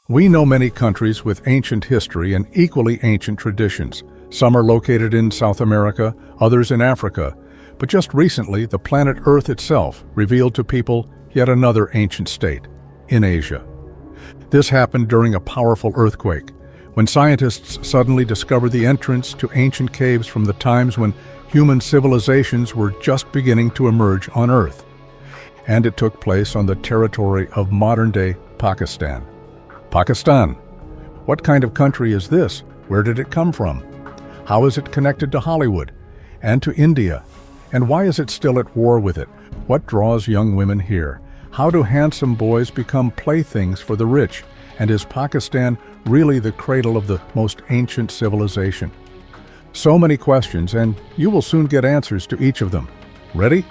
We know many countries with ancient history and equally ancient traditions. Some are located in South America, others in Africa. But just recently, the planet Earth itself revealed to people yet another ancient state, in Asia. This happened during a powerful earthquake, when scientists suddenly discovered the entrance to ancient caves from the times when human civilizations were just beginning to emerge on Earth. And it took place on the territory of modern-day Pakistan. Pakistan. What kind of country is this? Where did it come from? How is it connected to Hollywood and to India? And why is it still at war with it? What draws young women here? How do handsome boys become playthings for the rich? And is Pakistan really the cradle of the most ancient civilization? So many questions, and you will soon get answers to each of them. Ready?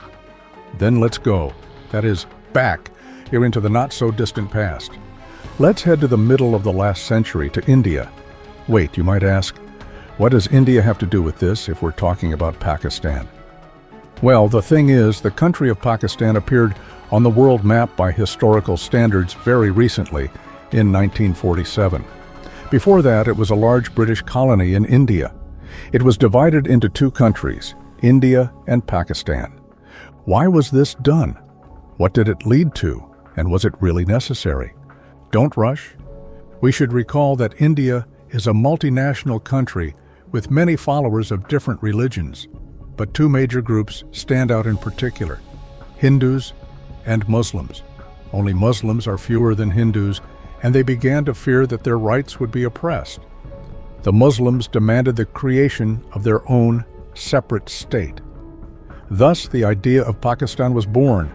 Then let's go. That is, back, here into the not-so-distant past. Let's head to the middle of the last century, to India. Wait, you might ask, what does India have to do with this if we're talking about Pakistan? Well, the thing is, the country of Pakistan appeared on the world map by historical standards very recently, in 1947. Before that, it was a large British colony in India. It was divided into two countries, India and Pakistan. Why was this done? What did it lead to? And was it really necessary? Don't rush. We should recall that India is a multinational country with many followers of different religions. But two major groups stand out in particular: Hindus and Muslims. Only Muslims are fewer than Hindus, and they began to fear that their rights would be oppressed. The Muslims demanded the creation of their own separate state. Thus, the idea of Pakistan was born,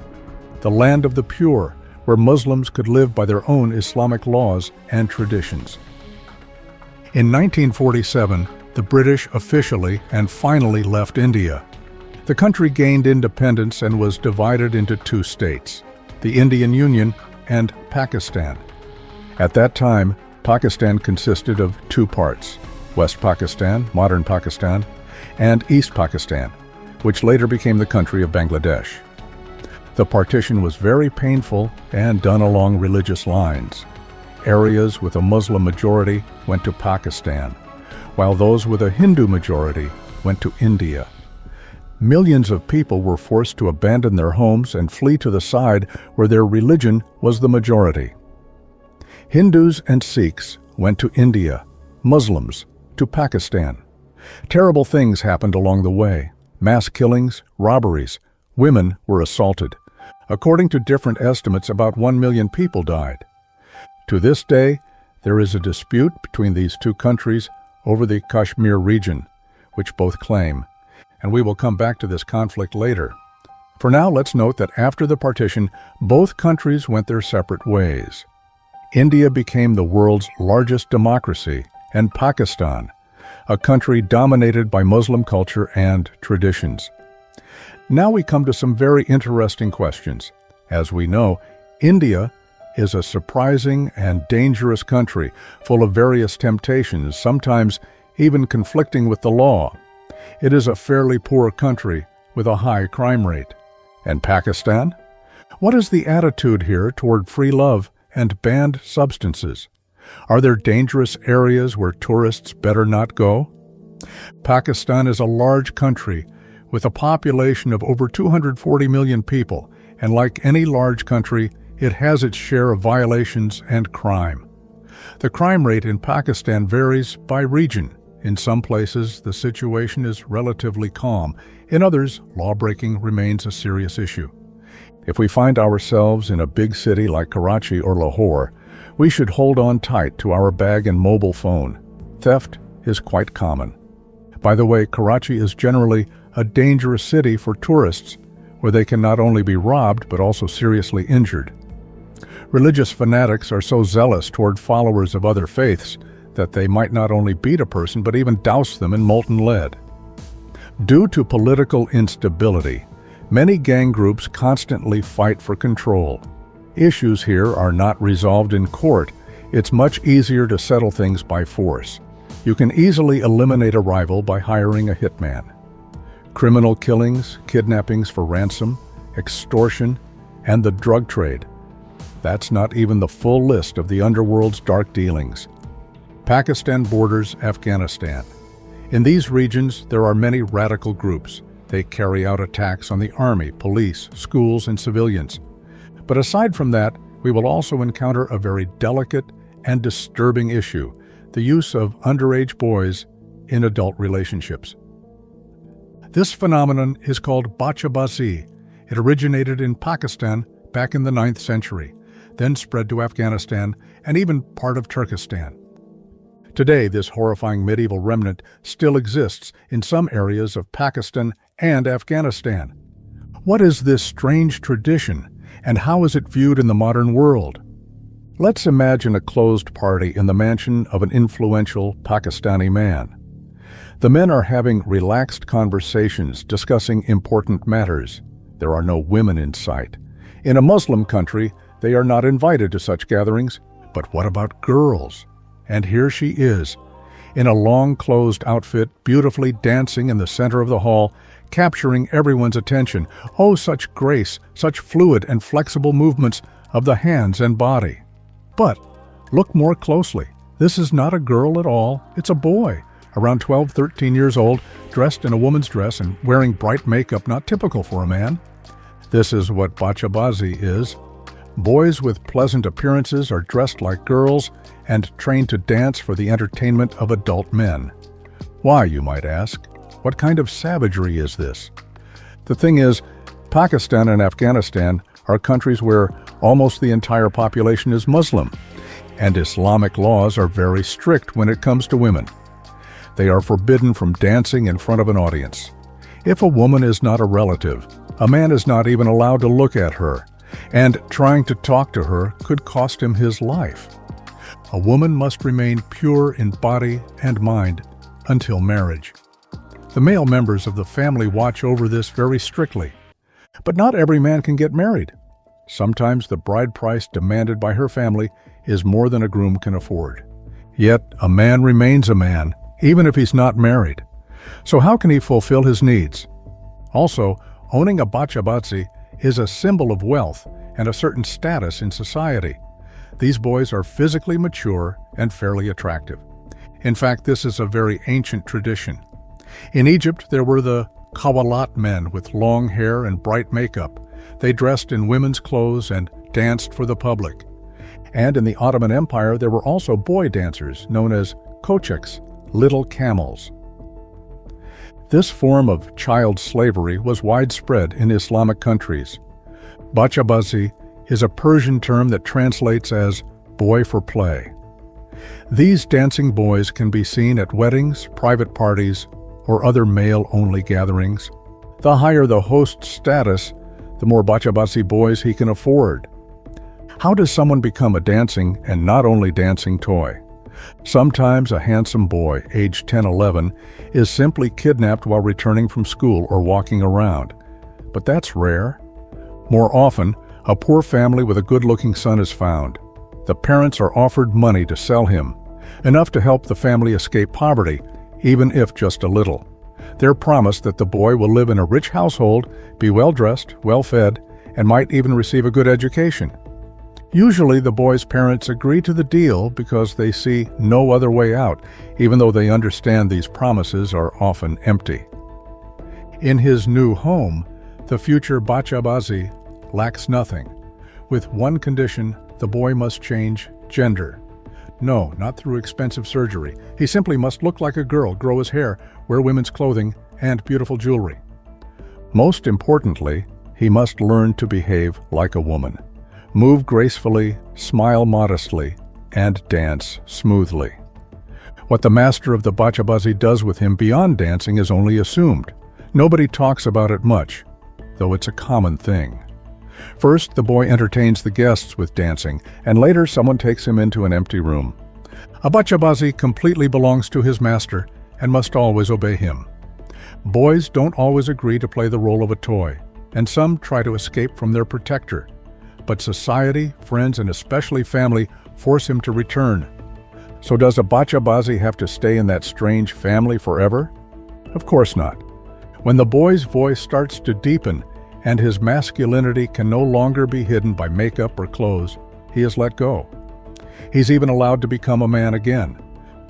the land of the pure, where Muslims could live by their own Islamic laws and traditions. In 1947, the British officially and finally left India. The country gained independence and was divided into two states, the Indian Union and Pakistan. At that time, Pakistan consisted of two parts, West Pakistan, modern Pakistan, and East Pakistan, which later became the country of Bangladesh. The partition was very painful and done along religious lines. Areas with a Muslim majority went to Pakistan, while those with a Hindu majority went to India. Millions of people were forced to abandon their homes and flee to the side where their religion was the majority. Hindus and Sikhs went to India, Muslims to Pakistan. Terrible things happened along the way: mass killings, robberies, women were assaulted. According to different estimates, about 1 million people died. To this day, there is a dispute between these two countries over the Kashmir region, which both claim, and we will come back to this conflict later. For now, let's note that after the partition, both countries went their separate ways. India became the world's largest democracy, and Pakistan, a country dominated by Muslim culture and traditions. Now we come to some very interesting questions. As we know, India is a surprising and dangerous country, full of various temptations, sometimes even conflicting with the law. It is a fairly poor country with a high crime rate. And Pakistan? What is the attitude here toward free love and banned substances? Are there dangerous areas where tourists better not go? Pakistan is a large country with a population of over 240 million people, and like any large country, it has its share of violations and crime. The crime rate in Pakistan varies by region. In some places, the situation is relatively calm. In others, lawbreaking remains a serious issue. If we find ourselves in a big city like Karachi or Lahore, we should hold on tight to our bag and mobile phone. Theft is quite common. By the way, Karachi is generally a dangerous city for tourists, where they can not only be robbed but also seriously injured. Religious fanatics are so zealous toward followers of other faiths that they might not only beat a person but even douse them in molten lead. Due to political instability, many gang groups constantly fight for control. Issues here are not resolved in court. It's much easier to settle things by force. You can easily eliminate a rival by hiring a hitman. Criminal killings, kidnappings for ransom, extortion, and the drug trade. That's not even the full list of the underworld's dark dealings. Pakistan borders Afghanistan. In these regions, there are many radical groups. They carry out attacks on the army, police, schools, and civilians. But aside from that, we will also encounter a very delicate and disturbing issue: the use of underage boys in adult relationships. This phenomenon is called bachabazi. It originated in Pakistan back in the 9th century, then spread to Afghanistan and even part of Turkestan. Today, this horrifying medieval remnant still exists in some areas of Pakistan and Afghanistan. What is this strange tradition, and how is it viewed in the modern world? Let's imagine a closed party in the mansion of an influential Pakistani man. The men are having relaxed conversations discussing important matters. There are no women in sight. In a Muslim country, they are not invited to such gatherings. But what about girls? And here she is, in a long closed outfit, beautifully dancing in the center of the hall, capturing everyone's attention. Oh, such grace, such fluid and flexible movements of the hands and body. But look more closely. This is not a girl at all. It's a boy, around 12, 13 years old, dressed in a woman's dress and wearing bright makeup not typical for a man. This is what bachabazi is. Boys with pleasant appearances are dressed like girls and trained to dance for the entertainment of adult men. Why, you might ask? What kind of savagery is this? The thing is, Pakistan and Afghanistan are countries where almost the entire population is Muslim, and Islamic laws are very strict when it comes to women. They are forbidden from dancing in front of an audience. If a woman is not a relative, a man is not even allowed to look at her, and trying to talk to her could cost him his life. A woman must remain pure in body and mind until marriage. The male members of the family watch over this very strictly. But not every man can get married. Sometimes the bride price demanded by her family is more than a groom can afford. Yet a man remains a man, even if he's not married. So how can he fulfill his needs? Also, owning a bachabazi is a symbol of wealth and a certain status in society. These boys are physically mature and fairly attractive. In fact, this is a very ancient tradition. In Egypt, there were the Qawalat men with long hair and bright makeup. They dressed in women's clothes and danced for the public. And in the Ottoman Empire, there were also boy dancers known as kocheks, little camels. This form of child slavery was widespread in Islamic countries. Bachabazi is a Persian term that translates as boy for play. These dancing boys can be seen at weddings, private parties, or other male-only gatherings. The higher the host's status, the more bachabazi boys he can afford. How does someone become a dancing and not only dancing toy? Sometimes a handsome boy, aged 10-11, is simply kidnapped while returning from school or walking around. But that's rare. More often, a poor family with a good-looking son is found. The parents are offered money to sell him, enough to help the family escape poverty, even if just a little. They're promised that the boy will live in a rich household, be well-dressed, well-fed, and might even receive a good education. Usually, the boy's parents agree to the deal because they see no other way out, even though they understand these promises are often empty. In his new home, the future bachabazi lacks nothing. With one condition, the boy must change gender. No, not through expensive surgery. He simply must look like a girl, grow his hair, wear women's clothing, and beautiful jewelry. Most importantly, he must learn to behave like a woman. Move gracefully, smile modestly, and dance smoothly. What the master of the bachabazi does with him beyond dancing is only assumed. Nobody talks about it much, though it's a common thing. First, the boy entertains the guests with dancing, and later someone takes him into an empty room. A bachabazi completely belongs to his master and must always obey him. Boys don't always agree to play the role of a toy, and some try to escape from their protector. But society, friends, and especially family force him to return. So does a bachabazi have to stay in that strange family forever? Of course not. When the boy's voice starts to deepen and his masculinity can no longer be hidden by makeup or clothes, he is let go. He's even allowed to become a man again.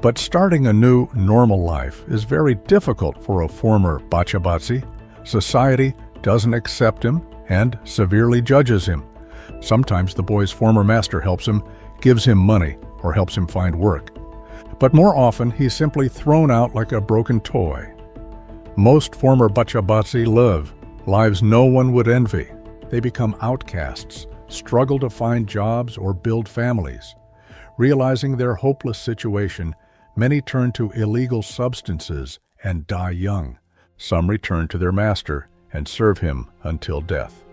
But starting a new, normal life is very difficult for a former bachabatsi. Society doesn't accept him and severely judges him. Sometimes the boy's former master helps him, gives him money, or helps him find work. But more often, he's simply thrown out like a broken toy. Most former bachabatsi live lives no one would envy. They become outcasts, struggle to find jobs or build families. Realizing their hopeless situation, many turn to illegal substances and die young. Some return to their master and serve him until death.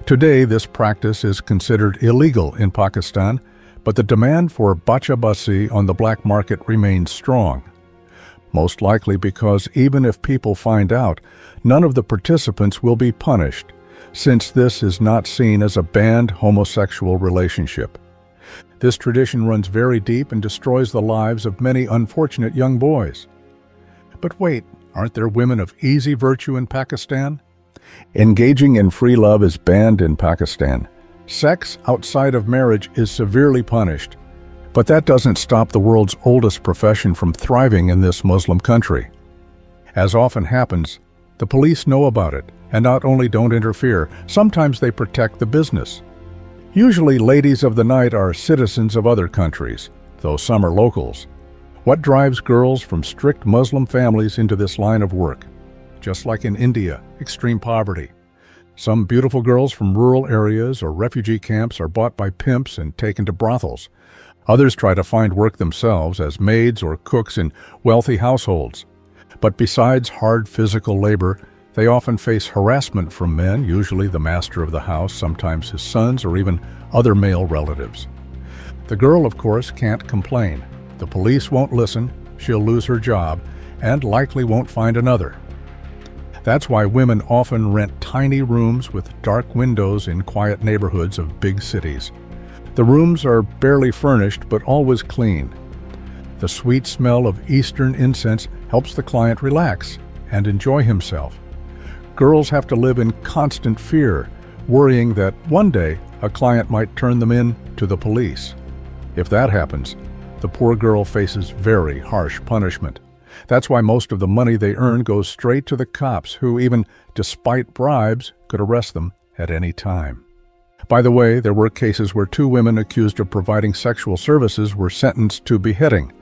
Today, this practice is considered illegal in Pakistan, but the demand for bachabatsi on the black market remains strong. Most likely because even if people find out, none of the participants will be punished, since this is not seen as a banned homosexual relationship. This tradition runs very deep and destroys the lives of many unfortunate young boys. But wait, aren't there women of easy virtue in Pakistan? Engaging in free love is banned in Pakistan. Sex outside of marriage is severely punished. But that doesn't stop the world's oldest profession from thriving in this Muslim country. As often happens, the police know about it and not only don't interfere, sometimes they protect the business. Usually ladies of the night are citizens of other countries, though some are locals. What drives girls from strict Muslim families into this line of work? Just like in India, extreme poverty. Some beautiful girls from rural areas or refugee camps are bought by pimps and taken to brothels. Others try to find work themselves as maids or cooks in wealthy households. But besides hard physical labor, they often face harassment from men, usually the master of the house, sometimes his sons, or even other male relatives. The girl, of course, can't complain. The police won't listen, she'll lose her job, and likely won't find another. That's why women often rent tiny rooms with dark windows in quiet neighborhoods of big cities. The rooms are barely furnished, but always clean. The sweet smell of Eastern incense helps the client relax and enjoy himself. Girls have to live in constant fear, worrying that one day a client might turn them in to the police. If that happens, the poor girl faces very harsh punishment. That's why most of the money they earn goes straight to the cops, who, even despite bribes, could arrest them at any time. By the way, there were cases where 2 women accused of providing sexual services were sentenced to beheading.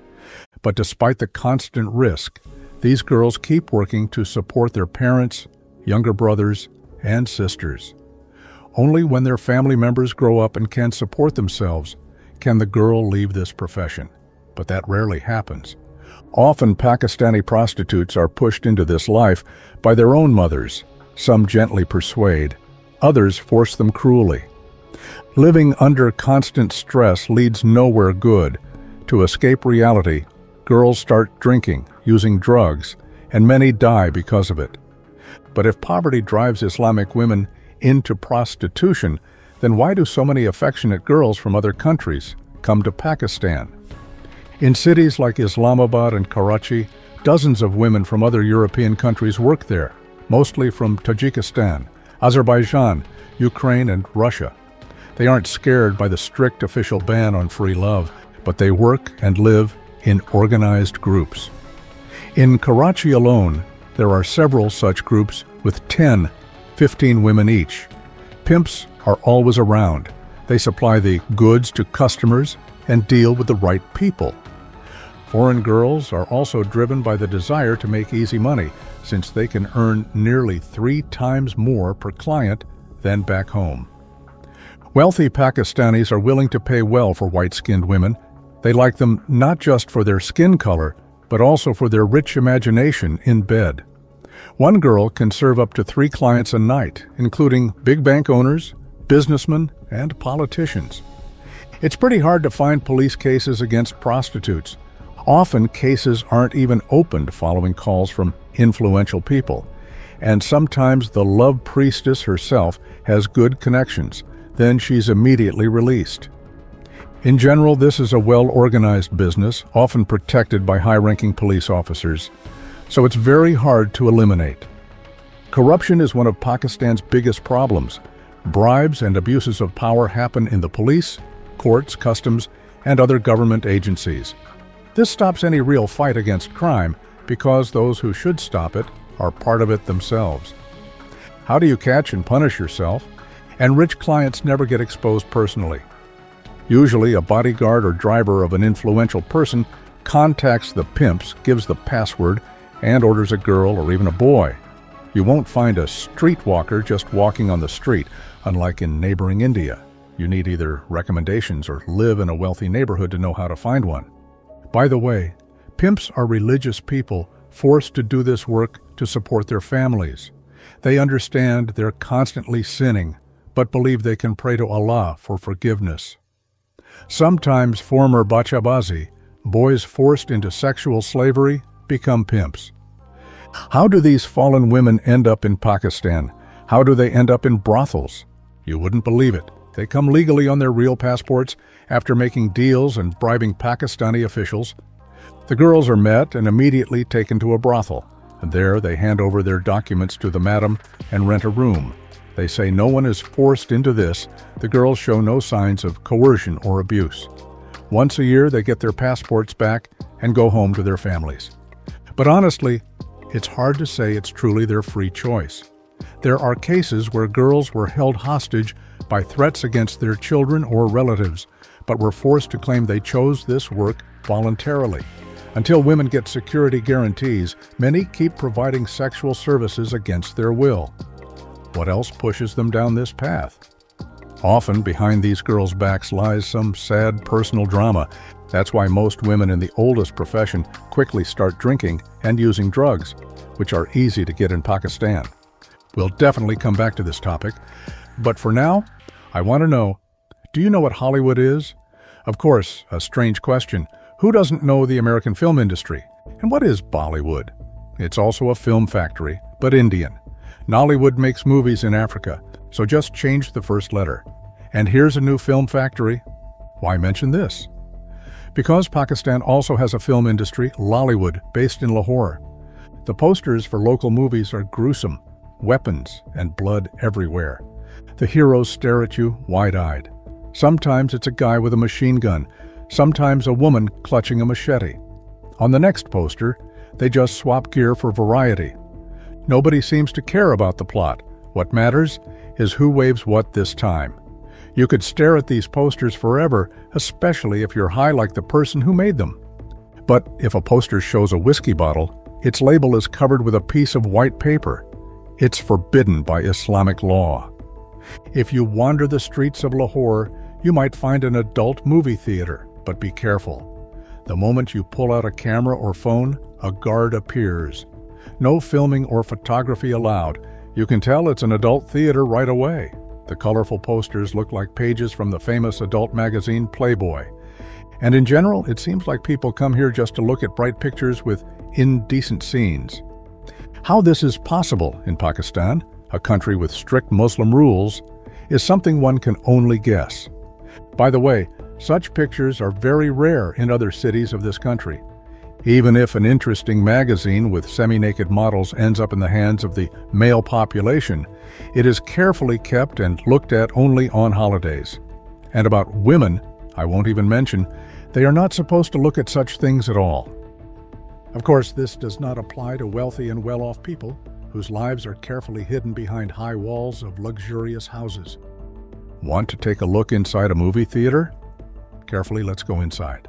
But despite the constant risk, these girls keep working to support their parents, younger brothers, and sisters. Only when their family members grow up and can support themselves can the girl leave this profession. But that rarely happens. Often Pakistani prostitutes are pushed into this life by their own mothers. Some gently persuade, others force them cruelly. Living under constant stress leads nowhere good. To escape reality, girls start drinking, using drugs, and many die because of it. But if poverty drives Islamic women into prostitution, then why do so many affectionate girls from other countries come to Pakistan? In cities like Islamabad and Karachi, dozens of women from other European countries work there, mostly from Tajikistan, Azerbaijan, Ukraine, and Russia. They aren't scared by the strict official ban on free love, but they work and live in organized groups. In Karachi alone, there are several such groups with 10, 15 women each. Pimps are always around. They supply the goods to customers and deal with the right people. Foreign girls are also driven by the desire to make easy money, since they can earn nearly 3 times more per client than back home. Wealthy Pakistanis are willing to pay well for white-skinned women. They like them not just for their skin color, but also for their rich imagination in bed. One girl can serve up to 3 clients a night, including big bank owners, businessmen, and politicians. It's pretty hard to find police cases against prostitutes. Often cases aren't even opened following calls from influential people. And sometimes the love priestess herself has good connections. Then she's immediately released. In general, this is a well-organized business, often protected by high-ranking police officers, so it's very hard to eliminate. Corruption is one of Pakistan's biggest problems. Bribes and abuses of power happen in the police, courts, customs, and other government agencies. This stops any real fight against crime because those who should stop it are part of it themselves. How do you catch and punish yourself? And rich clients never get exposed personally. Usually, a bodyguard or driver of an influential person contacts the pimps, gives the password, and orders a girl or even a boy. You won't find a streetwalker just walking on the street, unlike in neighboring India. You need either recommendations or live in a wealthy neighborhood to know how to find one. By the way, pimps are religious people forced to do this work to support their families. They understand they're constantly sinning, but believe they can pray to Allah for forgiveness. Sometimes former bachabazi, boys forced into sexual slavery, become pimps. How do these fallen women end up in Pakistan? How do they end up in brothels? You wouldn't believe it. They come legally on their real passports after making deals and bribing Pakistani officials. The girls are met and immediately taken to a brothel. And there they hand over their documents to the madam and rent a room. They say no one is forced into this. The girls show no signs of coercion or abuse. Once a year they get their passports back and go home to their families. But honestly, it's hard to say it's truly their free choice. There are cases where girls were held hostage by threats against their children or relatives, but were forced to claim they chose this work voluntarily. Until women get security guarantees, many keep providing sexual services against their will. What else pushes them down this path? Often behind these girls' backs lies some sad personal drama. That's why most women in the oldest profession quickly start drinking and using drugs, which are easy to get in Pakistan. We'll definitely come back to this topic, but for now, I want to know, do you know what Hollywood is? Of course, a strange question. Who doesn't know the American film industry? And what is Bollywood? It's also a film factory, but Indian. Nollywood makes movies in Africa, so just change the first letter. And here's a new film factory. Why mention this? Because Pakistan also has a film industry, Lollywood, based in Lahore. The posters for local movies are gruesome, weapons and blood everywhere. The heroes stare at you wide-eyed. Sometimes it's a guy with a machine gun, sometimes a woman clutching a machete. On the next poster, they just swap gear for variety. Nobody seems to care about the plot. What matters is who waves what this time. You could stare at these posters forever, especially if you're high like the person who made them. But if a poster shows a whiskey bottle, its label is covered with a piece of white paper. It's forbidden by Islamic law. If you wander the streets of Lahore, you might find an adult movie theater, but be careful. The moment you pull out a camera or phone, a guard appears. No filming or photography allowed. You can tell it's an adult theater right away. The colorful posters look like pages from the famous adult magazine Playboy. And in general, it seems like people come here just to look at bright pictures with indecent scenes. How this is possible in Pakistan, a country with strict Muslim rules, is something one can only guess. By the way, such pictures are very rare in other cities of this country. Even if an interesting magazine with semi-naked models ends up in the hands of the male population, it is carefully kept and looked at only on holidays. And about women, I won't even mention, they are not supposed to look at such things at all. Of course, this does not apply to wealthy and well-off people whose lives are carefully hidden behind high walls of luxurious houses. Want to take a look inside a movie theater? Carefully, let's go inside.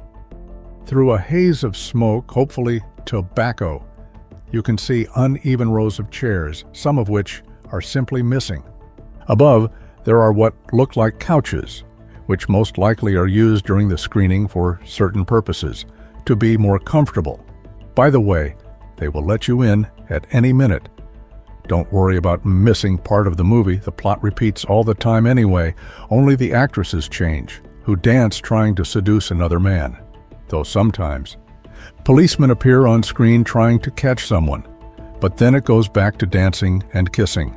Through a haze of smoke, hopefully tobacco, you can see uneven rows of chairs, some of which are simply missing. Above, there are what look like couches, which most likely are used during the screening for certain purposes, to be more comfortable. By the way, they will let you in at any minute. Don't worry about missing part of the movie. The plot repeats all the time anyway. Only the actresses change, who dance trying to seduce another man. Though sometimes, policemen appear on screen trying to catch someone, but then it goes back to dancing and kissing.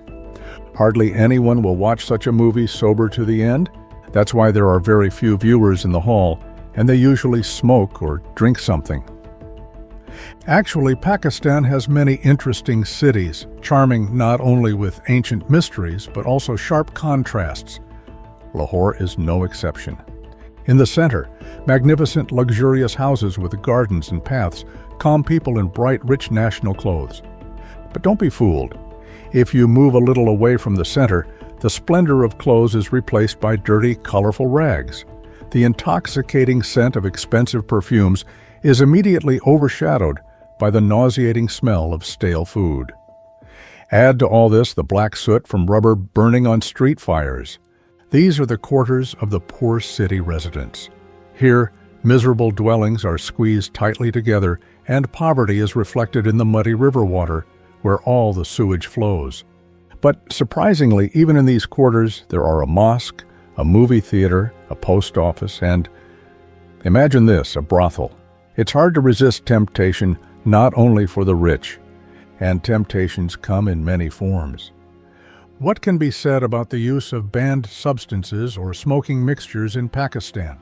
Hardly anyone will watch such a movie sober to the end. That's why there are very few viewers in the hall, and they usually smoke or drink something. Actually, Pakistan has many interesting cities, charming not only with ancient mysteries, but also sharp contrasts. Lahore is no exception. In the center, magnificent, luxurious houses with gardens and paths calm people in bright, rich national clothes. But don't be fooled. If you move a little away from the center, the splendor of clothes is replaced by dirty, colorful rags. The intoxicating scent of expensive perfumes is immediately overshadowed by the nauseating smell of stale food. Add to all this the black soot from rubber burning on street fires. These are the quarters of the poor city residents. Here, miserable dwellings are squeezed tightly together, and poverty is reflected in the muddy river water where all the sewage flows. But surprisingly, even in these quarters, there are a mosque, a movie theater, a post office, and, imagine this, a brothel. It's hard to resist temptation, not only for the rich, and temptations come in many forms. What can be said about the use of banned substances or smoking mixtures in Pakistan?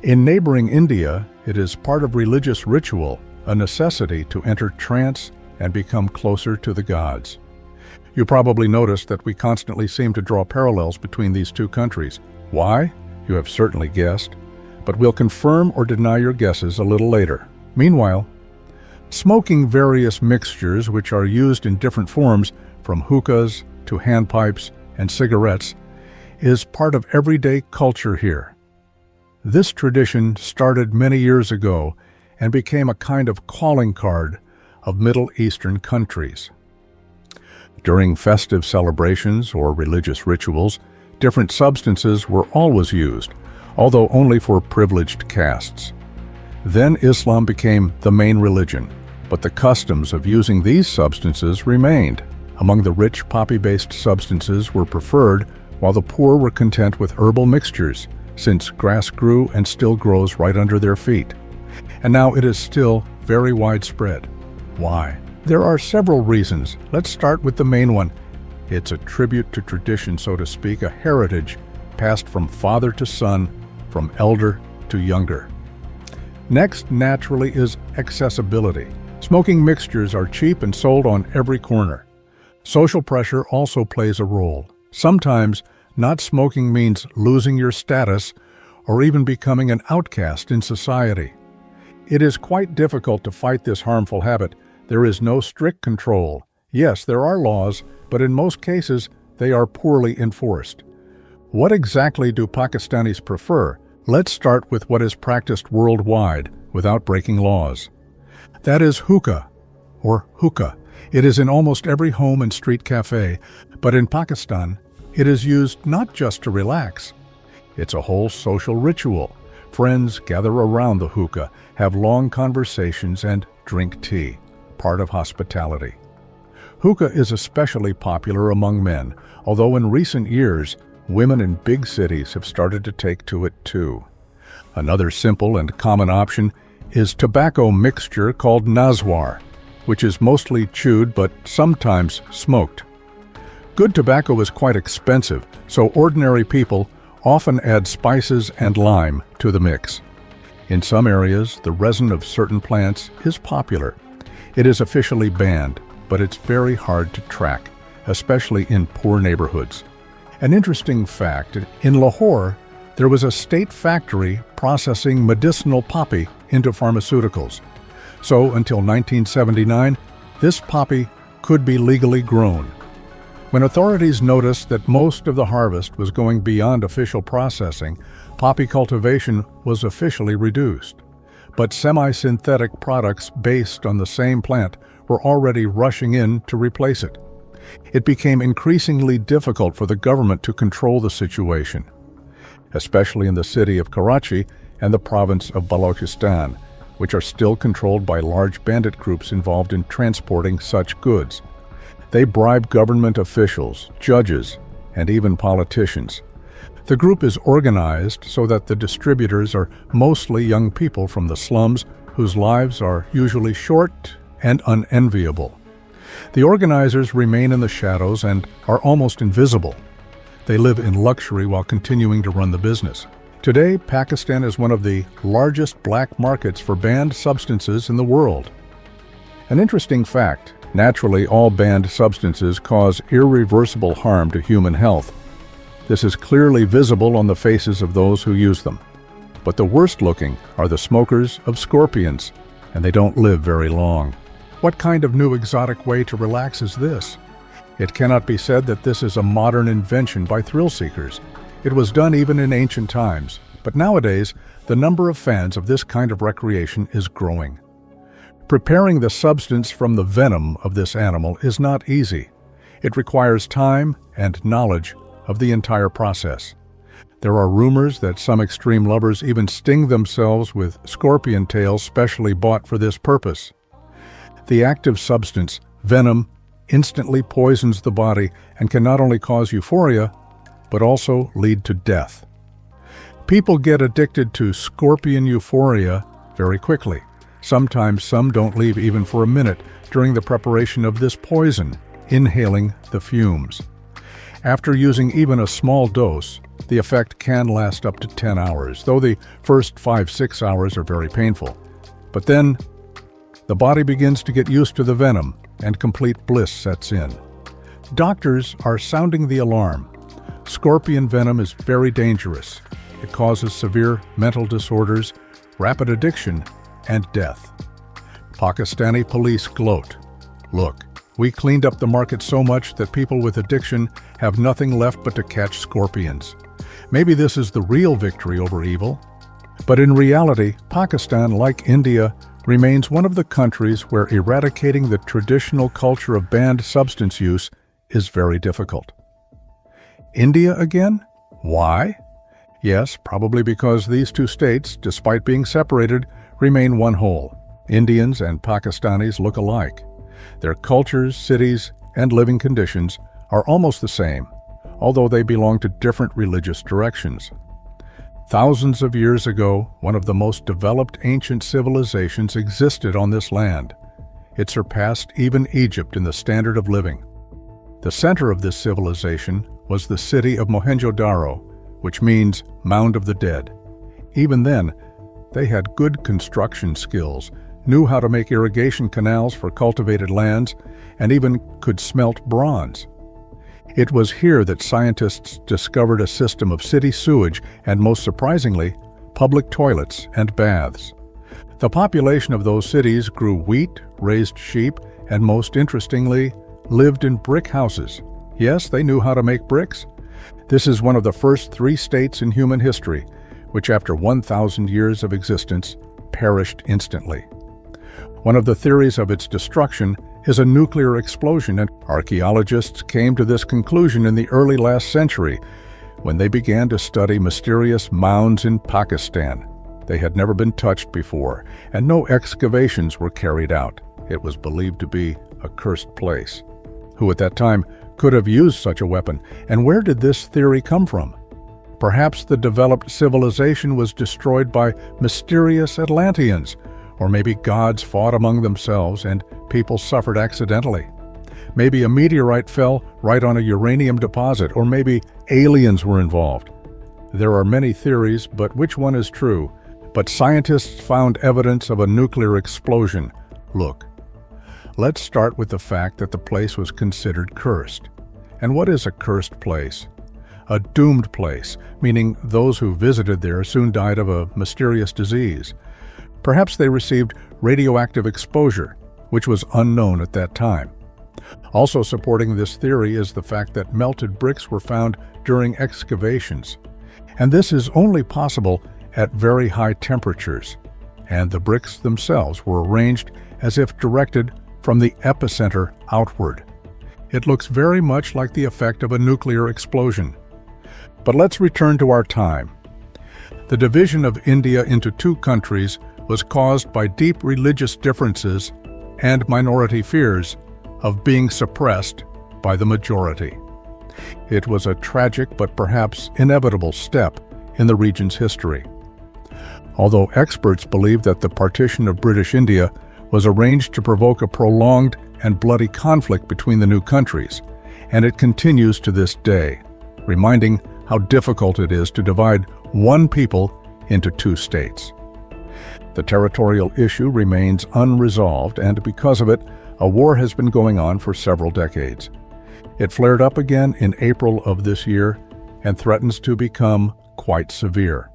In neighboring India, it is part of religious ritual, a necessity to enter trance and become closer to the gods. You probably noticed that we constantly seem to draw parallels between these two countries. Why? You have certainly guessed, but we'll confirm or deny your guesses a little later. Meanwhile, smoking various mixtures which are used in different forms, from hookahs to handpipes and cigarettes, is part of everyday culture here. This tradition started many years ago and became a kind of calling card of Middle Eastern countries. During festive celebrations or religious rituals, different substances were always used, although only for privileged castes. Then Islam became the main religion, but the customs of using these substances remained. Among the rich, poppy-based substances were preferred, while the poor were content with herbal mixtures, since grass grew and still grows right under their feet. And now it is still very widespread. Why? There are several reasons. Let's start with the main one. It's a tribute to tradition, so to speak, a heritage passed from father to son, from elder to younger. Next, naturally, is accessibility. Smoking mixtures are cheap and sold on every corner. Social pressure also plays a role. Sometimes, not smoking means losing your status or even becoming an outcast in society. It is quite difficult to fight this harmful habit. There is no strict control. Yes, there are laws, but in most cases, they are poorly enforced. What exactly do Pakistanis prefer? Let's start with what is practiced worldwide without breaking laws. That is hookah, or hookah. It is in almost every home and street cafe, but in Pakistan, it is used not just to relax. It's a whole social ritual. Friends gather around the hookah, have long conversations, and drink tea, part of hospitality. Hookah is especially popular among men, although in recent years, women in big cities have started to take to it too. Another simple and common option is tobacco mixture called nazwar, which is mostly chewed but sometimes smoked. Good tobacco is quite expensive, so ordinary people often add spices and lime to the mix. In some areas, the resin of certain plants is popular. It is officially banned, but it's very hard to track, especially in poor neighborhoods. An interesting fact, in Lahore, there was a state factory processing medicinal poppy into pharmaceuticals. So, until 1979, this poppy could be legally grown. When authorities noticed that most of the harvest was going beyond official processing, poppy cultivation was officially reduced. But semi-synthetic products based on the same plant were already rushing in to replace it. It became increasingly difficult for the government to control the situation, especially in the city of Karachi and the province of Balochistan, which are still controlled by large bandit groups involved in transporting such goods. They bribe government officials, judges, and even politicians. The group is organized so that the distributors are mostly young people from the slums whose lives are usually short and unenviable. The organizers remain in the shadows and are almost invisible. They live in luxury while continuing to run the business. Today, Pakistan is one of the largest black markets for banned substances in the world. An interesting fact, naturally, all banned substances cause irreversible harm to human health. This is clearly visible on the faces of those who use them. But the worst looking are the smokers of scorpions, and they don't live very long. What kind of new exotic way to relax is this? It cannot be said that this is a modern invention by thrill seekers. It was done even in ancient times, but nowadays the number of fans of this kind of recreation is growing. Preparing the substance from the venom of this animal is not easy. It requires time and knowledge of the entire process. There are rumors that some extreme lovers even sting themselves with scorpion tails specially bought for this purpose. The active substance, venom, instantly poisons the body and can not only cause euphoria, but also lead to death. People get addicted to scorpion euphoria very quickly. Sometimes some don't leave even for a minute during the preparation of this poison, inhaling the fumes. After using even a small dose, the effect can last up to 10 hours, though the first 5-6 hours are very painful. But then, the body begins to get used to the venom, and complete bliss sets in. Doctors are sounding the alarm. Scorpion venom is very dangerous. It causes severe mental disorders, rapid addiction, and death. Pakistani police gloat. Look, we cleaned up the market so much that people with addiction have nothing left but to catch scorpions. Maybe this is the real victory over evil. But in reality, Pakistan, like India, remains one of the countries where eradicating the traditional culture of banned substance use is very difficult. India again? Why? Yes, probably because these two states, despite being separated, remain one whole. Indians and Pakistanis look alike. Their cultures, cities, and living conditions are almost the same, although they belong to different religious directions. Thousands of years ago, one of the most developed ancient civilizations existed on this land. It surpassed even Egypt in the standard of living. The center of this civilization was the city of Mohenjo-Daro, which means Mound of the Dead. Even then, they had good construction skills, knew how to make irrigation canals for cultivated lands, and even could smelt bronze. It was here that scientists discovered a system of city sewage and, most surprisingly, public toilets and baths. The population of those cities grew wheat, raised sheep, and most interestingly, lived in brick houses. Yes, they knew how to make bricks. This is one of the first 3 states in human history, which after 1,000 years of existence, perished instantly. One of the theories of its destruction is a nuclear explosion, and archaeologists came to this conclusion in the early last century when they began to study mysterious mounds in Pakistan. They had never been touched before, and no excavations were carried out. It was believed to be a cursed place. Who at that time could have used such a weapon, and where did this theory come from? Perhaps the developed civilization was destroyed by mysterious Atlanteans, or maybe gods fought among themselves and people suffered accidentally. Maybe a meteorite fell right on a uranium deposit, or maybe aliens were involved. There are many theories, but which one is true? But scientists found evidence of a nuclear explosion. Look, let's start with the fact that the place was considered cursed. And what is a cursed place? A doomed place, meaning those who visited there soon died of a mysterious disease. Perhaps they received radioactive exposure, which was unknown at that time. Also supporting this theory is the fact that melted bricks were found during excavations. And this is only possible at very high temperatures. And the bricks themselves were arranged as if directed from the epicenter outward. It looks very much like the effect of a nuclear explosion. But let's return to our time. The division of India into 2 countries was caused by deep religious differences and minority fears of being suppressed by the majority. It was a tragic but perhaps inevitable step in the region's history. Although experts believe that the partition of British India was arranged to provoke a prolonged and bloody conflict between the new countries, and it continues to this day, reminding how difficult it is to divide one people into 2 states. The territorial issue remains unresolved, and because of it, a war has been going on for several decades. It flared up again in April of this year and threatens to become quite severe.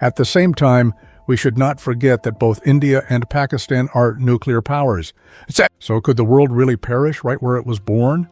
At the same time, we should not forget that both India and Pakistan are nuclear powers. So could the world really perish right where it was born?